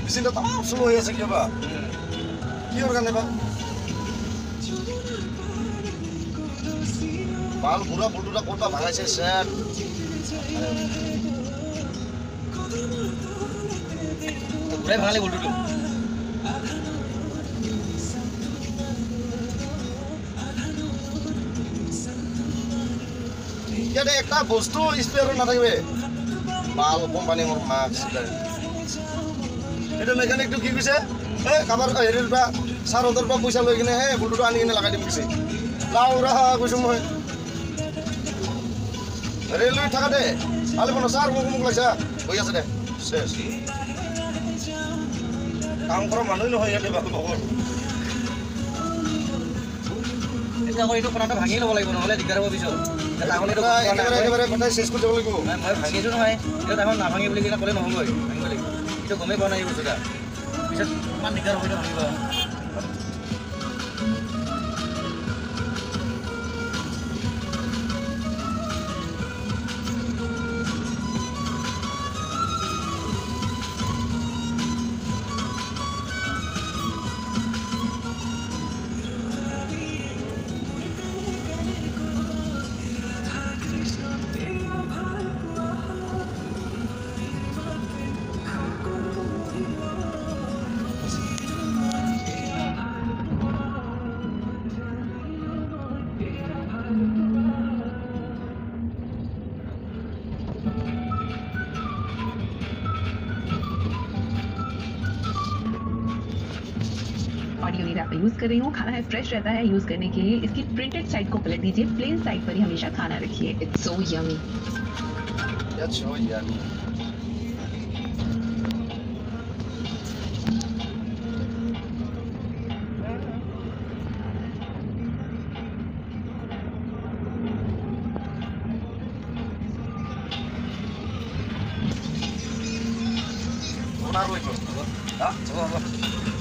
মেচিনটা তামাম শ্ল' হৈ আছে কিয় বা কিহৰ কাৰণে বা বাল বুঢ়া বুলটোটা ক'ত বা ভাঙাইছে চেট ঘূৰাই ভাঙালে বুলটোটো ইয়াতে একটা বস্তু স্পেয়াৰত নাথাকিবে বাল কোম্পানী মোৰ মাস্ক এইটো মেকানিকটো কি কৈছে কাৰোবাৰ হেৰিৰ পৰা ছাৰহঁতৰ পৰা পইচা লৈ কিনে বুলটোটো আনি কিনে লগাই দিম কৈছে লাউৰা কৈছোঁ মই ৰেলৱে থাকাতে ভালে বনো ছাৰ মোক লাগিছা হৈ আছে দে চেছ কাম কৰা মানুহ নহয় ইয়াতে ভাল খবৰ এতিয়া আকৌ এইটো কথাটো ভাঙি ল'ব লাগিব নহ'লে দিগদাৰ হ'ব পিছত একেবাৰে কথাই চেছ কৰি যাব লাগিব মই ভাঙিছোঁ নহয় এতিয়া তাখন নাভাঙি বুলি কিনে ক'লে নহ'বই ভাঙিব লাগিব এইটো গমেই পোৱা নাই এই বস্তুটা পিছত ইমান দিগদাৰ হ'ব এইটো ভাঙিব और यूनिट आप यूज कर रही हूँ खाना है फ्रेश रहता है यूज करने के लिए इसकी प्रिंटेड साइड को पलट दीजिए प्लेन साइड पर ही हमेशा खाना रखिए it's so yummy That's so yummy. Mana lu itu? Ah, coba.